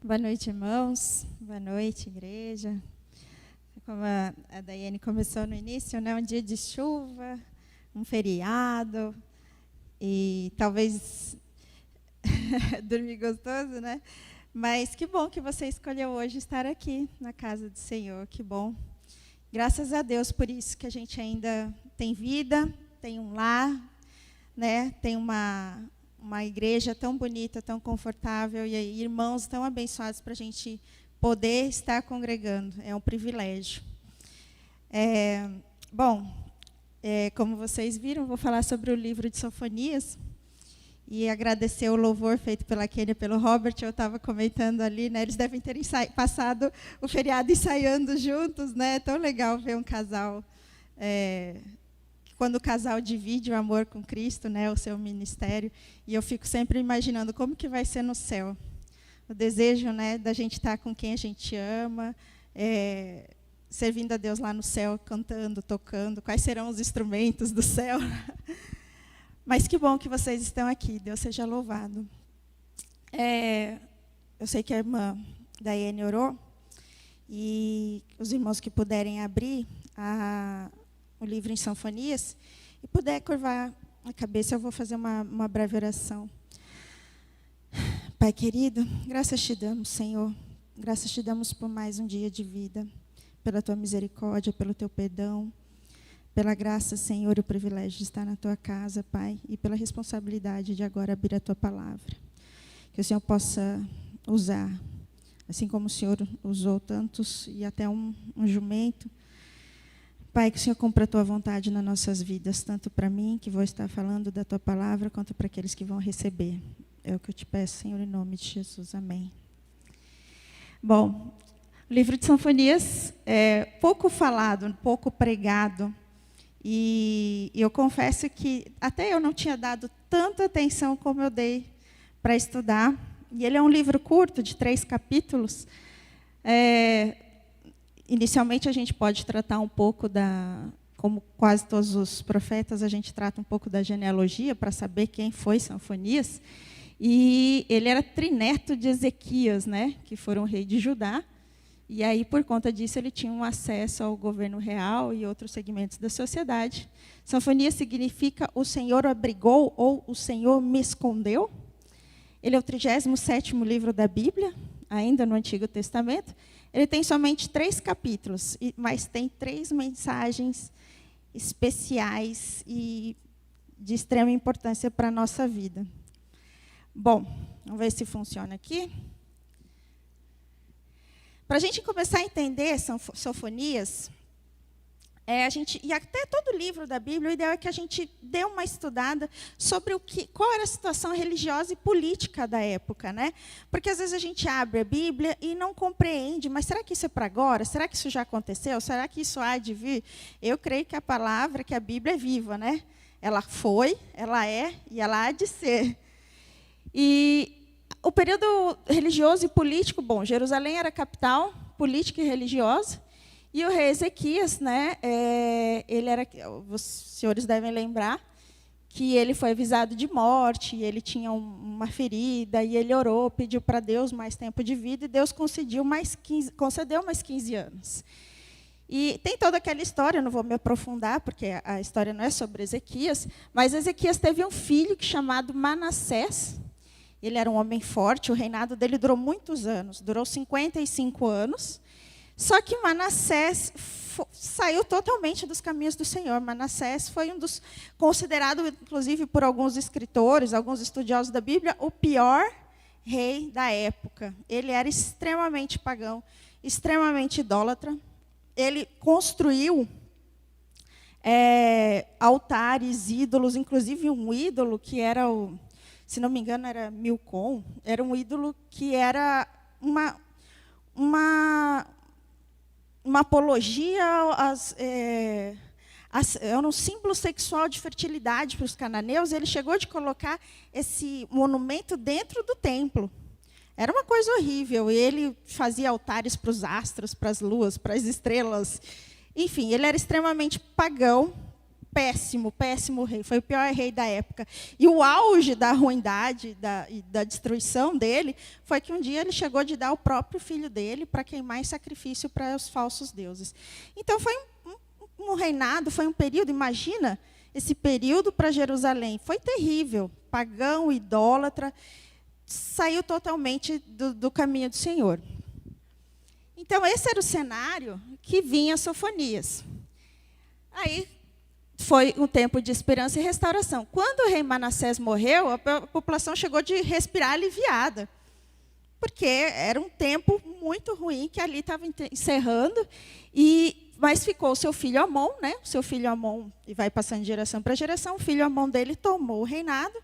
Boa noite, irmãos. Boa noite, igreja. Como a Daiane começou no início, né? Um dia de chuva, um feriado, e talvez dormir gostoso, né? Mas que bom que você escolheu hoje estar aqui na casa do Senhor, que bom. Graças a Deus por isso que a gente ainda tem vida, tem um lar, né? Tem uma igreja tão bonita, tão confortável, e aí, irmãos tão abençoados para a gente poder estar congregando. É um privilégio. Como vocês viram, vou falar sobre o livro de Sofonias e agradecer o louvor feito pela Kênia e pelo Robert. Eu estava comentando ali, né? Eles devem ter passado o feriado ensaiando juntos, né? É tão legal ver um casal... Quando o casal divide o amor com Cristo, né, o seu ministério, e eu fico sempre imaginando como que vai ser no céu. O desejo, né, da gente estar com quem a gente ama, servindo a Deus lá no céu, cantando, tocando, quais serão os instrumentos do céu. Mas que bom que vocês estão aqui, Deus seja louvado. Eu sei que a irmã Daiane orou, e os irmãos que puderem abrir o livro em Sofonias, e puder curvar a cabeça, eu vou fazer uma breve oração. Pai querido, graças te damos, Senhor. Graças te damos por mais um dia de vida, pela tua misericórdia, pelo teu perdão, pela graça, Senhor, e o privilégio de estar na tua casa, Pai, e pela responsabilidade de agora abrir a tua palavra. Que o Senhor possa usar, assim como o Senhor usou tantos, e até um jumento. Pai, que o Senhor cumpra a tua vontade nas nossas vidas, tanto para mim, que vou estar falando da tua palavra, quanto para aqueles que vão receber. É o que eu te peço, Senhor, em nome de Jesus. Amém. Bom, o livro de Sofonias é pouco falado, pouco pregado, e eu confesso que até eu não tinha dado tanta atenção como eu dei para estudar. E ele é um livro curto, de 3 capítulos. Inicialmente, a gente pode tratar um pouco como quase todos os profetas, a gente trata um pouco da genealogia para saber quem foi Sofonias. E ele era trineto de Ezequias, né, que foi um rei de Judá. E aí, por conta disso, ele tinha um acesso ao governo real e outros segmentos da sociedade. Sofonias significa o Senhor abrigou ou o Senhor me escondeu. Ele é o 37º livro da Bíblia, ainda no Antigo Testamento. Ele tem somente 3 capítulos, mas tem 3 mensagens especiais e de extrema importância para a nossa vida. Bom, vamos ver se funciona aqui. Para a gente começar a entender Sofonias, e até todo livro da Bíblia, o ideal é que a gente dê uma estudada sobre qual era a situação religiosa e política da época, né? Porque às vezes a gente abre a Bíblia e não compreende, mas será que isso é para agora? Será que isso já aconteceu? Será que isso há de vir? Eu creio que que a Bíblia é viva, né? Ela foi, ela é e ela há de ser. E o período religioso e político, bom, Jerusalém era a capital política e religiosa. E o rei Ezequias, né, os senhores devem lembrar, que ele foi avisado de morte, ele tinha uma ferida, e ele orou, pediu para Deus mais tempo de vida, e Deus concedeu mais 15 anos. E tem toda aquela história, eu não vou me aprofundar, porque a história não é sobre Ezequias, mas Ezequias teve um filho chamado Manassés. Ele era um homem forte, o reinado dele durou muitos anos, durou 55 anos, só que Manassés saiu totalmente dos caminhos do Senhor. Manassés foi considerado, inclusive por alguns escritores, alguns estudiosos da Bíblia, o pior rei da época. Ele era extremamente pagão, extremamente idólatra. Ele construiu altares, ídolos, inclusive um ídolo que era, se não me engano, era Milcom. Era um ídolo que era uma apologia era um símbolo sexual de fertilidade para os cananeus. Ele chegou de colocar esse monumento dentro do templo. Era uma coisa horrível. Ele fazia altares para os astros, para as luas, para as estrelas. Enfim, ele era extremamente pagão, péssimo, péssimo rei. Foi o pior rei da época. E o auge da ruindade e da destruição dele foi que um dia ele chegou de dar o próprio filho dele para queimar em sacrifício para os falsos deuses. Então, foi um reinado, foi um período, imagina, esse período para Jerusalém. Foi terrível, pagão, idólatra, saiu totalmente do caminho do Senhor. Então, esse era o cenário que vinha Sofonias. Aí, foi um tempo de esperança e restauração. Quando o rei Manassés morreu, a população chegou de respirar aliviada, porque era um tempo muito ruim que ali estava encerrando, mas ficou o seu filho Amon, né? O seu filho Amon, e vai passando de geração para geração, o filho Amon dele tomou o reinado,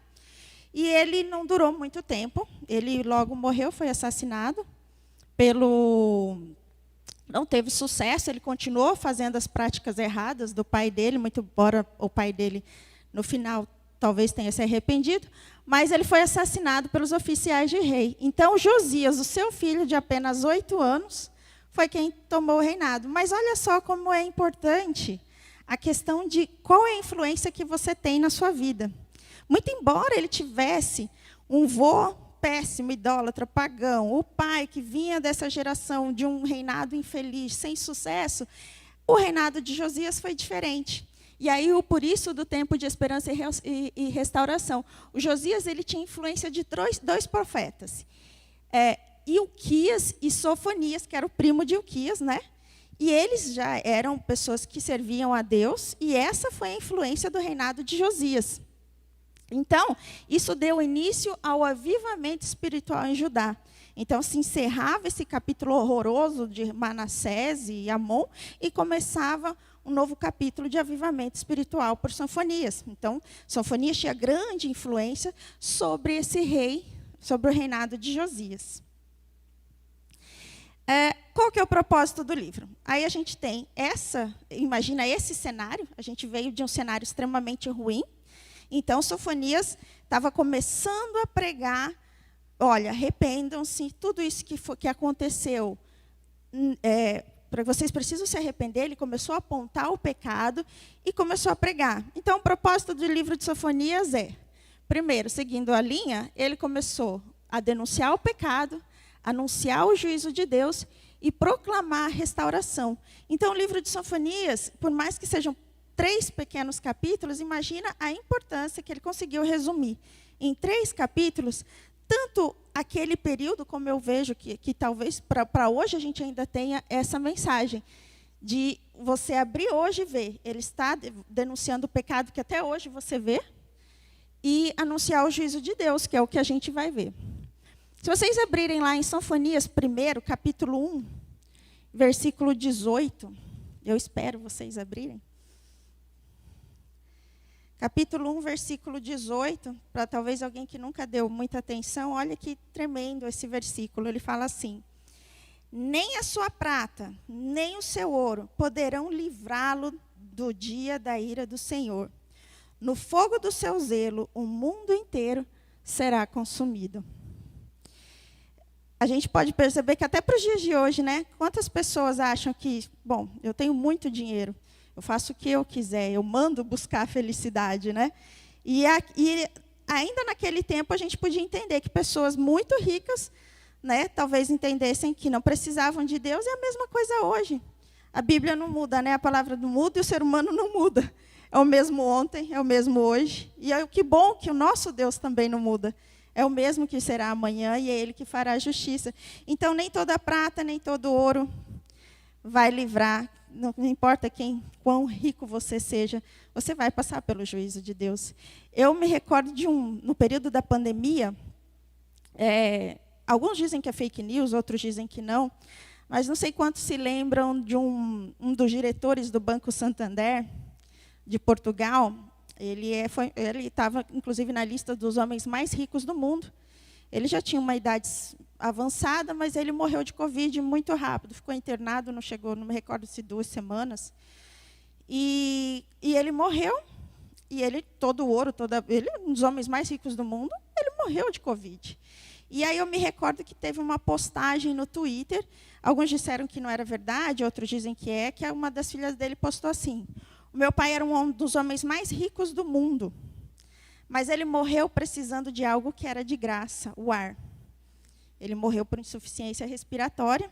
e ele não durou muito tempo, ele logo morreu, foi assassinado, não teve sucesso, ele continuou fazendo as práticas erradas do pai dele, muito embora o pai dele, no final, talvez tenha se arrependido, mas ele foi assassinado pelos oficiais de rei. Então, Josias, o seu filho de apenas 8 anos, foi quem tomou o reinado. Mas olha só como é importante a questão de qual é a influência que você tem na sua vida. Muito embora ele tivesse um vô péssimo, idólatra, pagão, o pai que vinha dessa geração de um reinado infeliz, sem sucesso, o reinado de Josias foi diferente. E aí, por isso, do tempo de esperança e restauração. O Josias ele tinha influência de dois profetas. Ilquias e Sofonias, que era o primo de Ilquias, né? E eles já eram pessoas que serviam a Deus, e essa foi a influência do reinado de Josias. Então, isso deu início ao avivamento espiritual em Judá. Então, se encerrava esse capítulo horroroso de Manassés e Amon e começava um novo capítulo de avivamento espiritual por Sofonias. Então, Sofonias tinha grande influência sobre esse rei, sobre o reinado de Josias. Qual que é o propósito do livro? Aí a gente tem imagina esse cenário, a gente veio de um cenário extremamente ruim. Então, Sofonias estava começando a pregar, olha, arrependam-se, tudo isso que aconteceu, para vocês precisam se arrepender. Ele começou a apontar o pecado e começou a pregar. Então, o propósito do livro de Sofonias primeiro, seguindo a linha, ele começou a denunciar o pecado, anunciar o juízo de Deus e proclamar a restauração. Então, o livro de Sofonias, por mais que sejam 3 pequenos capítulos, imagina a importância que ele conseguiu resumir. Em 3 capítulos, tanto aquele período, como eu vejo que talvez para hoje a gente ainda tenha essa mensagem, de você abrir hoje e ver. Ele está denunciando o pecado que até hoje você vê, e anunciar o juízo de Deus, que é o que a gente vai ver. Se vocês abrirem lá em Sofonias 1, capítulo 1, versículo 18, eu espero vocês abrirem. Capítulo 1, versículo 18, para talvez alguém que nunca deu muita atenção, olha que tremendo esse versículo. Ele fala assim: nem a sua prata, nem o seu ouro poderão livrá-lo do dia da ira do Senhor. No fogo do seu zelo, o mundo inteiro será consumido. A gente pode perceber que até para os dias de hoje, né? Quantas pessoas acham que, bom, eu tenho muito dinheiro, eu faço o que eu quiser, eu mando buscar a felicidade, né? E ainda naquele tempo a gente podia entender que pessoas muito ricas, né, talvez entendessem que não precisavam de Deus, e a mesma coisa hoje. A Bíblia não muda, né? A palavra não muda e o ser humano não muda. É o mesmo ontem, é o mesmo hoje. E que bom que o nosso Deus também não muda. É o mesmo que será amanhã e é Ele que fará a justiça. Então, nem toda prata, nem todo ouro vai livrar. Não importa quão rico você seja, você vai passar pelo juízo de Deus. Eu me recordo no período da pandemia, alguns dizem que é fake news, outros dizem que não, mas não sei quantos se lembram de um dos diretores do Banco Santander, de Portugal. Ele estava, inclusive, na lista dos homens mais ricos do mundo. Ele já tinha uma idade avançada, mas ele morreu de Covid muito rápido. Ficou internado, não me recordo se 2 semanas. E ele morreu, e todo o ouro, ele é um dos homens mais ricos do mundo, ele morreu de Covid. E aí eu me recordo que teve uma postagem no Twitter, alguns disseram que não era verdade, outros dizem que uma das filhas dele postou assim: O meu pai era um dos homens mais ricos do mundo, mas ele morreu precisando de algo que era de graça, o ar. Ele morreu por insuficiência respiratória.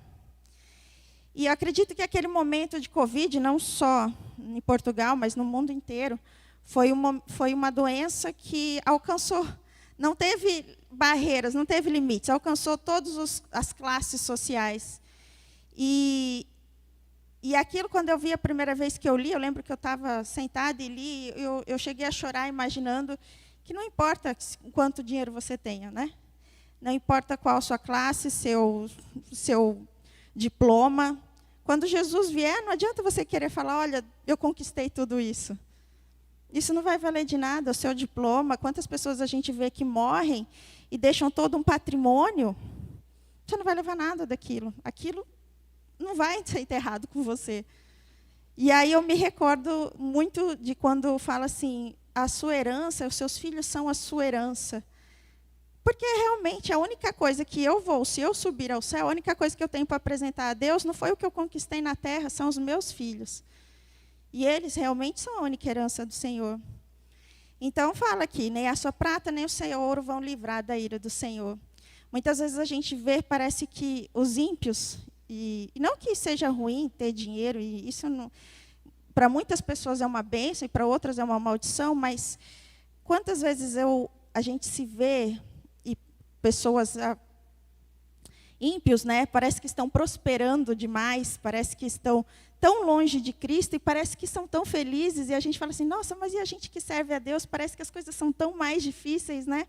E eu acredito que aquele momento de Covid, não só em Portugal, mas no mundo inteiro, foi uma doença que alcançou, não teve barreiras, não teve limites, alcançou todas as classes sociais. E aquilo, quando eu vi a primeira vez que eu li, eu lembro que eu estava sentada e li, eu cheguei a chorar imaginando que não importa quanto dinheiro você tenha, né? Não importa qual a sua classe, seu diploma. Quando Jesus vier, não adianta você querer falar, olha, eu conquistei tudo isso. Isso não vai valer de nada, o seu diploma. Quantas pessoas a gente vê que morrem e deixam todo um patrimônio, você não vai levar nada daquilo. Aquilo não vai ser enterrado com você. E aí eu me recordo muito de quando fala assim, a sua herança, os seus filhos são a sua herança. Porque realmente a única coisa que eu vou, se eu subir ao céu, a única coisa que eu tenho para apresentar a Deus não foi o que eu conquistei na terra, são os meus filhos. E eles realmente são a única herança do Senhor. Então fala aqui, nem a sua prata nem o seu ouro vão livrar da ira do Senhor. Muitas vezes a gente vê, parece que os ímpios, e não que seja ruim ter dinheiro, e isso para muitas pessoas é uma bênção e para outras é uma maldição, mas quantas vezes a gente se vê e pessoas ímpios, né, parece que estão prosperando demais, parece que estão tão longe de Cristo e parece que são tão felizes, e a gente fala assim, nossa, mas e a gente que serve a Deus, parece que as coisas são tão mais difíceis, né?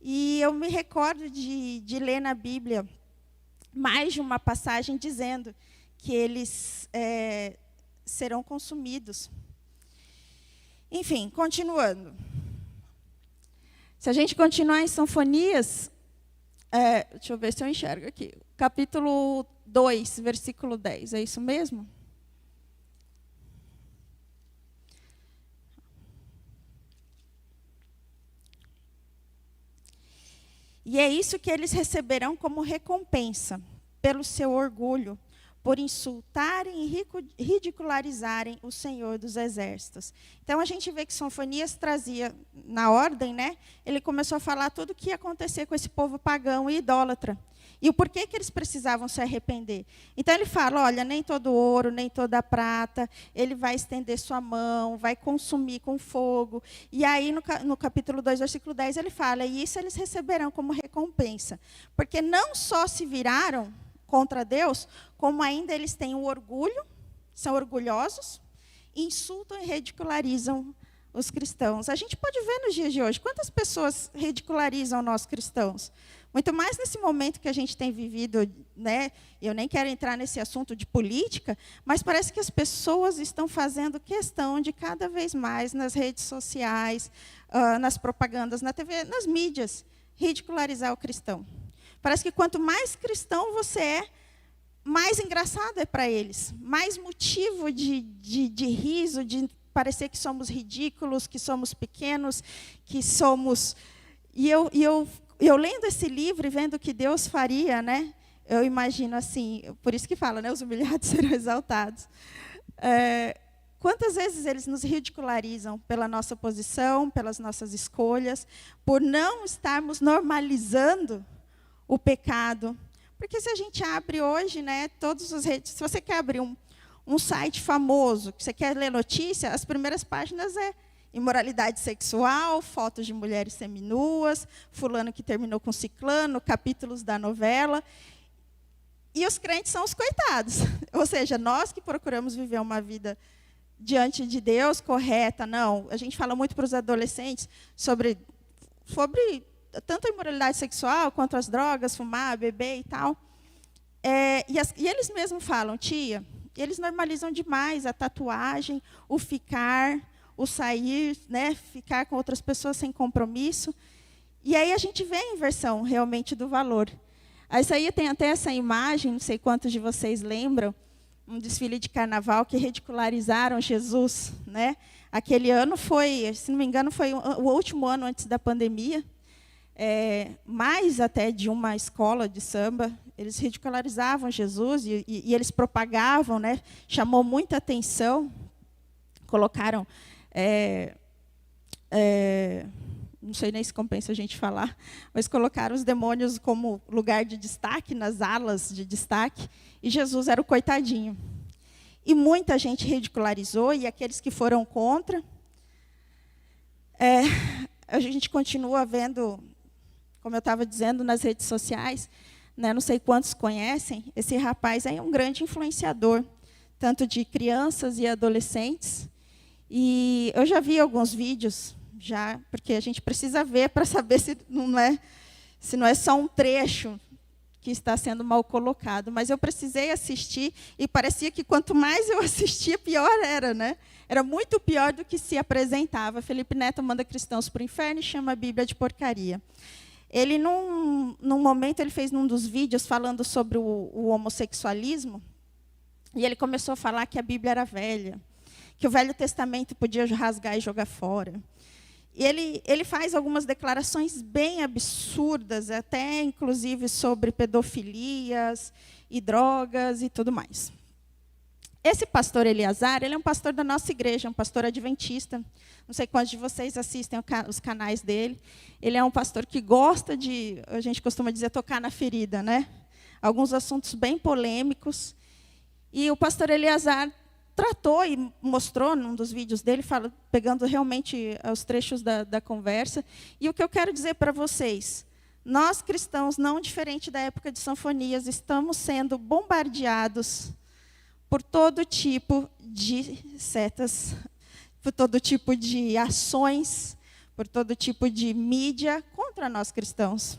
E eu me recordo de ler na Bíblia mais de uma passagem dizendo que eles serão consumidos. Enfim, continuando. Se a gente continuar em Sofonias, deixa eu ver se eu enxergo aqui, capítulo 2, versículo 10, é isso mesmo? E é isso que eles receberão como recompensa pelo seu orgulho, por insultarem e ridicularizarem o Senhor dos Exércitos. Então, a gente vê que Sofonias trazia, na ordem, né? Ele começou a falar tudo o que ia acontecer com esse povo pagão e idólatra. E o porquê que eles precisavam se arrepender. Então, ele fala, olha, nem todo ouro, nem toda prata, ele vai estender sua mão, vai consumir com fogo. E aí, no capítulo 2, versículo 10, ele fala, e isso eles receberão como recompensa. Porque não só se viraram contra Deus, como ainda eles têm o orgulho, são orgulhosos, insultam e ridicularizam os cristãos. A gente pode ver nos dias de hoje, quantas pessoas ridicularizam nós cristãos? Muito mais nesse momento que a gente tem vivido, né? Eu nem quero entrar nesse assunto de política, mas parece que as pessoas estão fazendo questão de cada vez mais nas redes sociais, nas propagandas, na TV, nas mídias, ridicularizar o cristão. Parece que quanto mais cristão você é, mais engraçado é para eles, mais motivo de riso, de parecer que somos ridículos, que somos pequenos, que somos... E eu lendo esse livro e vendo o que Deus faria, né? Eu imagino assim, por isso que fala, né? Os humilhados serão exaltados. Quantas vezes eles nos ridicularizam pela nossa posição, pelas nossas escolhas, por não estarmos normalizando o pecado. Porque se a gente abre hoje, né, todos os redes, se você quer abrir um site famoso, que você quer ler notícia, as primeiras páginas é imoralidade sexual, fotos de mulheres seminuas, fulano que terminou com ciclano, capítulos da novela. E os crentes são os coitados. Ou seja, nós que procuramos viver uma vida diante de Deus correta, não. A gente fala muito para os adolescentes sobre tanto a imoralidade sexual, quanto as drogas, fumar, beber e tal. E eles mesmos falam, tia, eles normalizam demais a tatuagem, o ficar, o sair, né, ficar com outras pessoas sem compromisso. E aí a gente vê a inversão realmente do valor. Aí tem até essa imagem, não sei quantos de vocês lembram, um desfile de carnaval que ridicularizaram Jesus, né? Aquele ano foi, se não me engano, foi o último ano antes da pandemia. Mais até de uma escola de samba, eles ridicularizavam Jesus e eles propagavam, né? Chamou muita atenção. colocaram, não sei nem se compensa a gente falar, mas colocaram os demônios como lugar de destaque, nas alas de destaque, e Jesus era o coitadinho. E muita gente ridicularizou, e aqueles que foram contra, a gente continua vendo, como eu estava dizendo, nas redes sociais, né, não sei quantos conhecem, esse rapaz é um grande influenciador, tanto de crianças e adolescentes. E eu já vi alguns vídeos, porque a gente precisa ver para saber se não é só um trecho que está sendo mal colocado. Mas eu precisei assistir, e parecia que quanto mais eu assistia, pior era, né? Era muito pior do que se apresentava. Felipe Neto manda cristãos para o inferno e chama a Bíblia de porcaria. Ele, num momento, ele fez num dos vídeos falando sobre o homossexualismo, e ele começou a falar que a Bíblia era velha, que o Velho Testamento podia rasgar e jogar fora. E ele faz algumas declarações bem absurdas, até inclusive sobre pedofilias e drogas e tudo mais. Esse pastor Eleazar, ele é um pastor da nossa igreja, um pastor adventista. Não sei quantos de vocês assistem os canais dele. Ele é um pastor que gosta de, a gente costuma dizer, tocar na ferida, né? Alguns assuntos bem polêmicos. E o pastor Eleazar tratou e mostrou num dos vídeos dele, pegando realmente os trechos da conversa. E o que eu quero dizer para vocês, nós cristãos, não diferente da época de Sanfonias, estamos sendo bombardeados por todo tipo de setas, por todo tipo de ações, por todo tipo de mídia contra nós cristãos.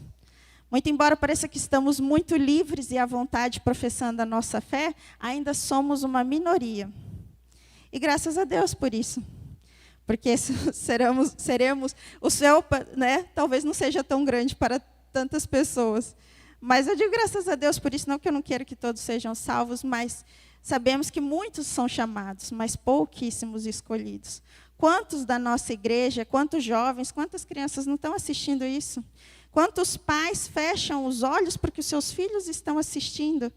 Muito embora pareça que estamos muito livres e à vontade professando a nossa fé, ainda somos uma minoria. E graças a Deus por isso. Porque seremos o céu, né, talvez não seja tão grande para tantas pessoas. Mas eu digo graças a Deus por isso, não que eu não quero que todos sejam salvos, mas sabemos que muitos são chamados, mas pouquíssimos escolhidos. Quantos da nossa igreja, quantos jovens, quantas crianças não estão assistindo isso? Quantos pais fecham os olhos porque os seus filhos estão assistindo?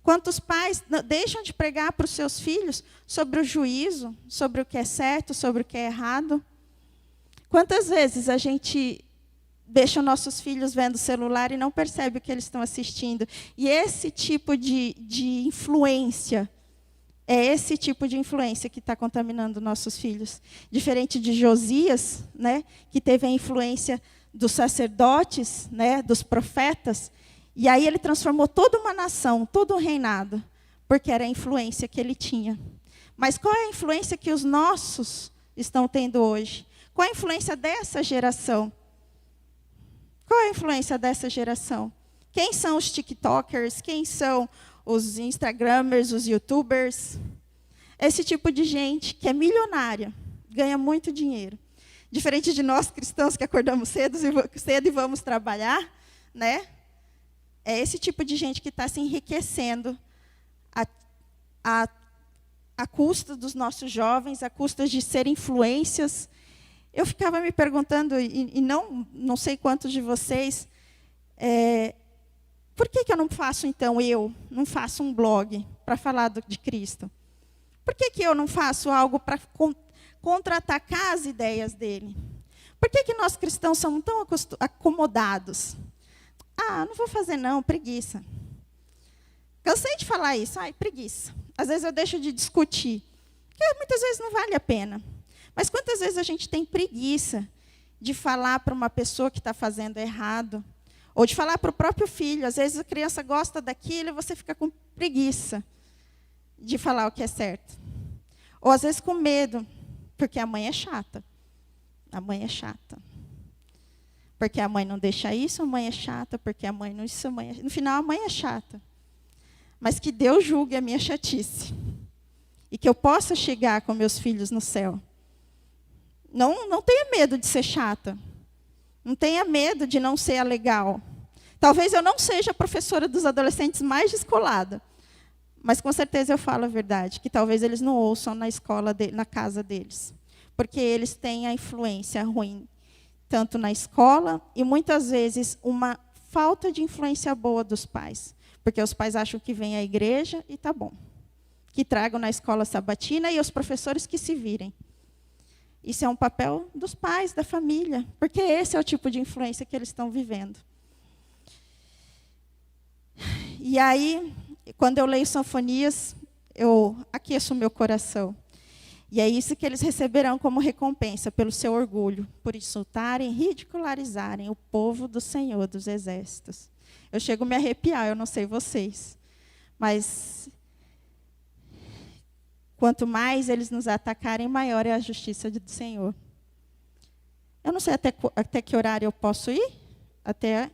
Quantos pais deixam de pregar para os seus filhos sobre o juízo, sobre o que é certo, sobre o que é errado? Quantas vezes a gente deixa nossos filhos vendo o celular e não percebe o que eles estão assistindo? E esse tipo de influência, esse tipo de influência que está contaminando nossos filhos. Diferente de Josias, né, que teve a influência dos sacerdotes, né, dos profetas, e aí ele transformou toda uma nação, todo um reinado, porque era a influência que ele tinha. Mas qual é a influência que os nossos estão tendo hoje? Qual é a influência dessa geração? Qual é a influência dessa geração? Quem são os TikTokers? Quem são os Instagramers, os YouTubers? Esse tipo de gente que é milionária, ganha muito dinheiro. Diferente de nós cristãos que acordamos cedo e vamos trabalhar, né? É esse tipo de gente que está se enriquecendo a custa dos nossos jovens, a custa de ser influências. Eu ficava me perguntando, e não sei quantos de vocês, por que eu não faço, então, não faço um blog para falar de Cristo? Por que eu não faço algo para contra-atacar as ideias dele? Por que nós cristãos somos tão acomodados? Não vou fazer não, preguiça. Cansei de falar isso, preguiça. Às vezes eu deixo de discutir, porque muitas vezes não vale a pena. Mas quantas vezes a gente tem preguiça de falar para uma pessoa que está fazendo errado, ou de falar para o próprio filho? Às vezes a criança gosta daquilo e você fica com preguiça de falar o que é certo. Ou às vezes com medo, porque a mãe é chata. A mãe é chata. Porque a mãe não deixa isso, a mãe é chata, porque a mãe não isso, a mãe no final a mãe é chata. Mas que Deus julgue a minha chatice. E que eu possa chegar com meus filhos no céu. Não tenha medo de ser chata. Não tenha medo de não ser a legal. Talvez eu não seja a professora dos adolescentes mais descolada. Mas com certeza eu falo a verdade, que talvez eles não ouçam na escola, na casa deles. Porque eles têm a influência ruim, tanto na escola, e muitas vezes uma falta de influência boa dos pais. Porque os pais acham que vem à igreja e está bom. que tragam na escola sabatina e os professores que se virem. Isso é um papel dos pais, da família, porque esse é o tipo de influência que eles estão vivendo. E aí, quando eu leio Sofonias, eu aqueço o meu coração. E é isso que eles receberão como recompensa pelo seu orgulho, por insultarem, ridicularizarem o povo do Senhor dos Exércitos. Eu chego a me arrepiar, eu não sei vocês. Mas quanto mais eles nos atacarem, maior é a justiça do Senhor. Eu não sei até que horário eu posso ir? Até...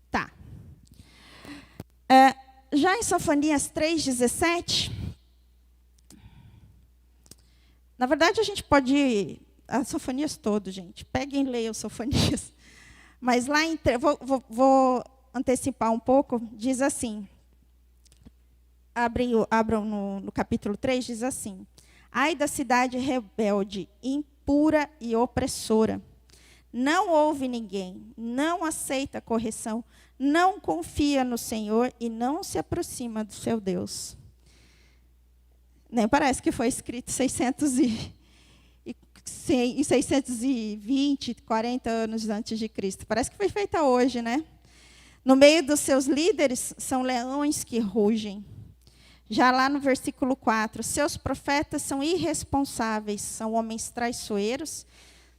Tá. Já em Sofonias 3:17, na verdade a gente pode ir a Sofonias todo, gente. Peguem e leiam Sofonias. Mas lá, vou antecipar um pouco, diz assim, abram no capítulo 3, diz assim: ai da cidade rebelde, impura e opressora. Não ouve ninguém, não aceita correção, não confia no Senhor e não se aproxima do seu Deus. Nem parece que foi escrito 620, 40 anos antes de Cristo. Parece que foi feita hoje, né? No meio dos seus líderes são leões que rugem. Já lá no versículo 4, seus profetas são irresponsáveis, são homens traiçoeiros,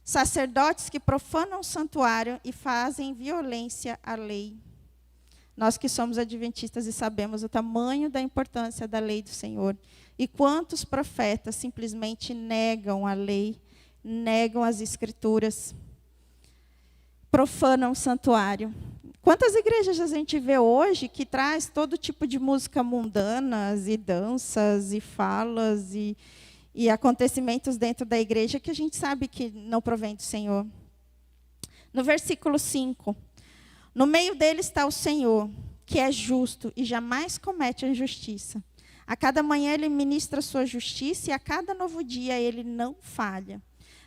sacerdotes que profanam o santuário e fazem violência à lei. Nós que somos adventistas e sabemos o tamanho da importância da lei do Senhor. E quantos profetas simplesmente negam a lei, negam as escrituras, profanam o santuário. Quantas igrejas a gente vê hoje que traz todo tipo de música mundanas e danças e falas e acontecimentos dentro da igreja que a gente sabe que não provém do Senhor. No versículo 5, no meio dele está o Senhor, que é justo e jamais comete a injustiça. A cada manhã ele ministra a sua justiça e a cada novo dia ele não falha.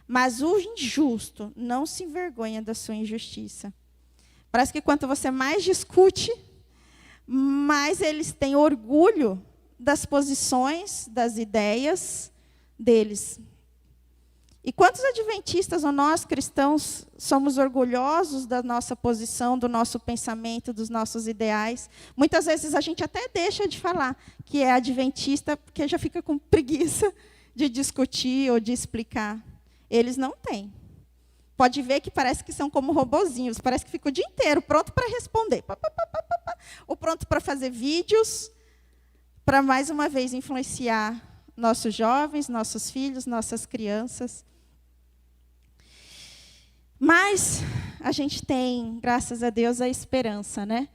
Mas o injusto não se envergonha da sua injustiça. Parece que quanto você mais discute, mais eles têm orgulho das posições, das ideias deles. E quantos adventistas ou nós cristãos somos orgulhosos da nossa posição, do nosso pensamento, dos nossos ideais? Muitas vezes a gente até deixa de falar que é adventista, porque já fica com preguiça de discutir ou de explicar. Eles não têm. Pode ver que parece que são como robozinhos, parece que fica o dia inteiro pronto para responder. Ou pronto para fazer vídeos, para mais uma vez influenciar nossos jovens, nossos filhos, nossas crianças. Mas a gente tem, graças a Deus, a esperança, né?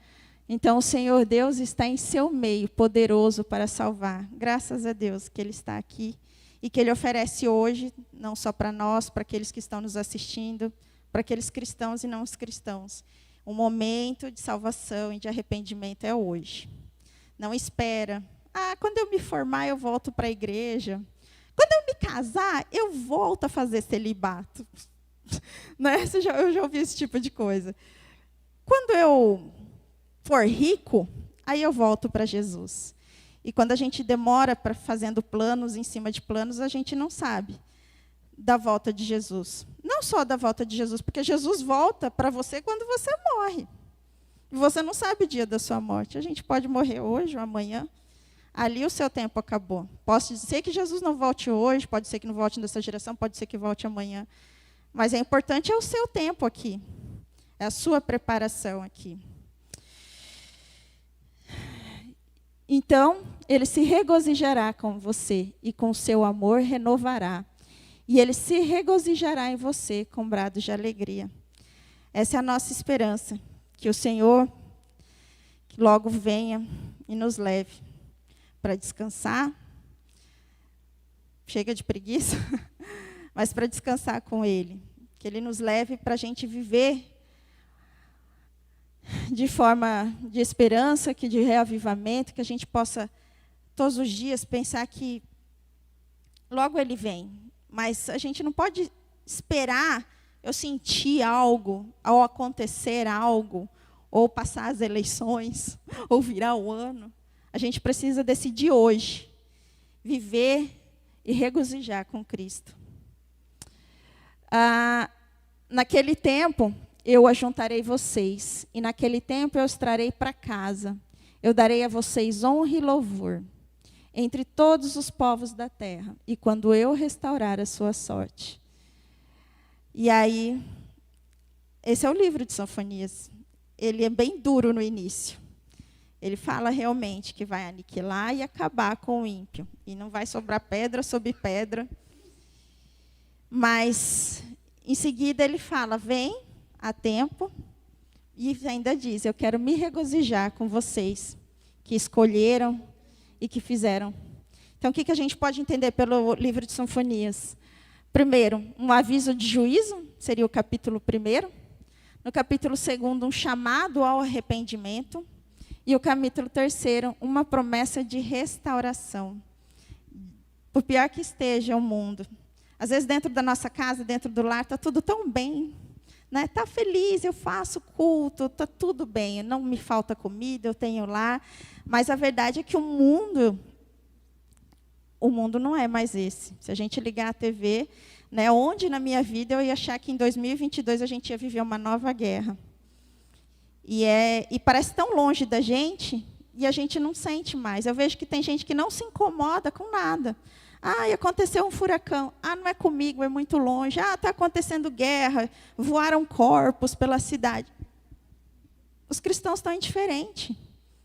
Então, o Senhor Deus está em seu meio, poderoso para salvar. Graças a Deus que Ele está aqui e que Ele oferece hoje, não só para nós, para aqueles que estão nos assistindo, para aqueles cristãos e não os cristãos. Um momento de salvação e de arrependimento é hoje. Não espera. Quando eu me formar, eu volto para a igreja. Quando eu me casar, eu volto a fazer celibato. Né? Eu já ouvi esse tipo de coisa. Quando eu for rico, aí eu volto para Jesus. E quando a gente demora para fazendo planos em cima de planos, a gente não sabe da volta de Jesus. Não só da volta de Jesus, porque Jesus volta para você quando você morre. E você não sabe o dia da sua morte. A gente pode morrer hoje ou amanhã. Ali o seu tempo acabou. Pode ser que Jesus não volte hoje, pode ser que não volte nessa geração, pode ser que volte amanhã. Mas é importante o seu tempo aqui. É a sua preparação aqui. Então, Ele se regozijará com você e com seu amor renovará. E Ele se regozijará em você com brados de alegria. Essa é a nossa esperança. Que o Senhor logo venha e nos leve para descansar. Chega de preguiça, mas para descansar com Ele. Que Ele nos leve para a gente viver de forma de esperança, de reavivamento, que a gente possa todos os dias pensar que logo Ele vem. Mas a gente não pode esperar eu sentir algo, ao acontecer algo, ou passar as eleições, ou virar o ano. A gente precisa decidir hoje, viver e regozijar com Cristo. Naquele tempo, eu ajuntarei vocês, e naquele tempo eu os trarei para casa. Eu darei a vocês honra e louvor entre todos os povos da terra, e quando eu restaurar a sua sorte. E aí, esse é o livro de Sofonias. Ele é bem duro no início. Ele fala realmente que vai aniquilar e acabar com o ímpio. E não vai sobrar pedra sobre pedra. Mas, em seguida, ele fala, vem a tempo, e ainda diz, eu quero me regozijar com vocês, que escolheram e que fizeram. Então, o que a gente pode entender pelo livro de Sofonias? Primeiro, um aviso de juízo, seria o capítulo 1. No capítulo 2, um chamado ao arrependimento. E o capítulo 3, uma promessa de restauração. Por pior que esteja o mundo. Às vezes, dentro da nossa casa, dentro do lar, está tudo tão bem. Está feliz, eu faço culto, está tudo bem. Não me falta comida, eu tenho lar. Mas a verdade é que o mundo não é mais esse. Se a gente ligar a TV, onde na minha vida eu ia achar que em 2022 a gente ia viver uma nova guerra. E parece tão longe da gente, e a gente não sente mais. Eu vejo que tem gente que não se incomoda com nada. Aconteceu um furacão. Não é comigo, é muito longe. Está acontecendo guerra, voaram corpos pela cidade. Os cristãos estão indiferentes.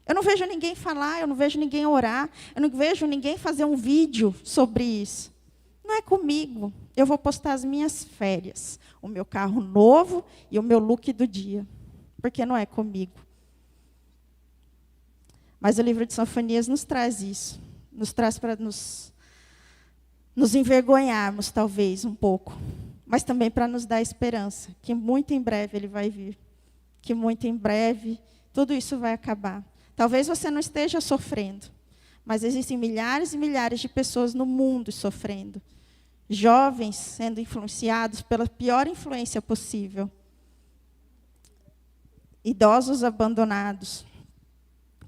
Eu não vejo ninguém falar, eu não vejo ninguém orar, eu não vejo ninguém fazer um vídeo sobre isso. Não é comigo. Eu vou postar as minhas férias, o meu carro novo e o meu look do dia. Porque não é comigo. Mas o livro de Sofonias nos traz isso. Nos traz para nos envergonharmos, talvez, um pouco. Mas também para nos dar esperança. Que muito em breve ele vai vir. Que muito em breve tudo isso vai acabar. Talvez você não esteja sofrendo. Mas existem milhares e milhares de pessoas no mundo sofrendo. Jovens sendo influenciados pela pior influência possível. Idosos abandonados,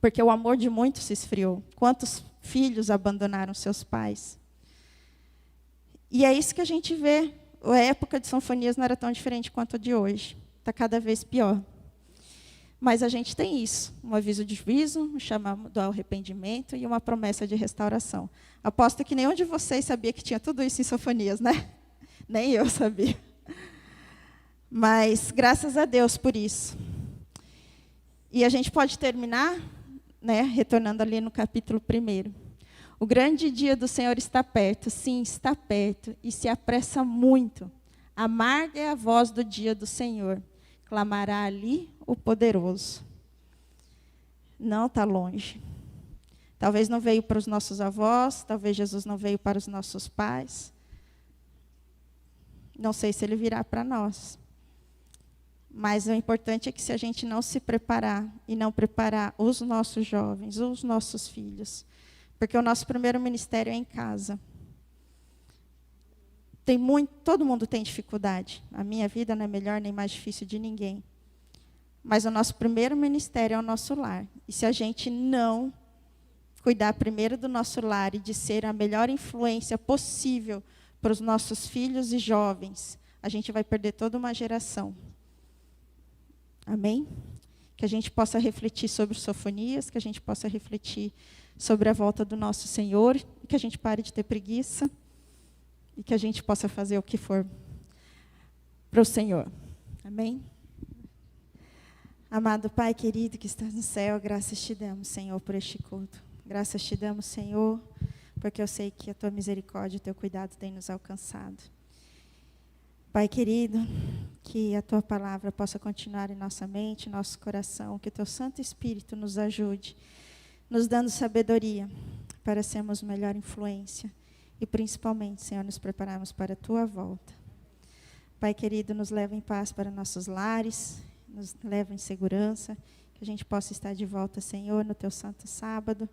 porque o amor de muitos se esfriou. Quantos filhos abandonaram seus pais? E é isso que a gente vê. A época de Sofonias não era tão diferente quanto a de hoje. Está cada vez pior. Mas a gente tem isso, um aviso de juízo, um chamado ao arrependimento e uma promessa de restauração. Aposto que nenhum de vocês sabia que tinha tudo isso em Sofonias, né? Nem eu sabia. Mas graças a Deus por isso. E a gente pode terminar, retornando ali no capítulo 1. O grande dia do Senhor está perto, sim, está perto, e se apressa muito. Amarga é a voz do dia do Senhor. Clamará ali o poderoso. Não está longe. Talvez não veio para os nossos avós, talvez Jesus não veio para os nossos pais. Não sei se ele virá para nós. Mas o importante é que se a gente não se preparar, e não preparar os nossos jovens, os nossos filhos, porque o nosso primeiro ministério é em casa. Todo mundo tem dificuldade. A minha vida não é melhor nem mais difícil de ninguém. Mas o nosso primeiro ministério é o nosso lar. E se a gente não cuidar primeiro do nosso lar e de ser a melhor influência possível para os nossos filhos e jovens, a gente vai perder toda uma geração. Amém? Que a gente possa refletir sobre Sofonias, que a gente possa refletir sobre a volta do nosso Senhor, e que a gente pare de ter preguiça, e que a gente possa fazer o que for para o Senhor. Amém? Amado Pai querido que estás no céu, graças te damos, Senhor, por este culto. Graças te damos, Senhor, porque eu sei que a tua misericórdia e o teu cuidado têm nos alcançado. Pai querido, que a tua palavra possa continuar em nossa mente, nosso coração, que o teu Santo Espírito nos ajude, nos dando sabedoria para sermos melhor influência e principalmente, Senhor, nos prepararmos para a tua volta. Pai querido, nos leva em paz para nossos lares, nos leva em segurança, que a gente possa estar de volta, Senhor, no teu santo sábado,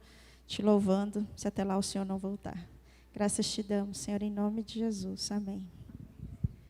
te louvando, se até lá o Senhor não voltar. Graças te damos, Senhor, em nome de Jesus. Amém.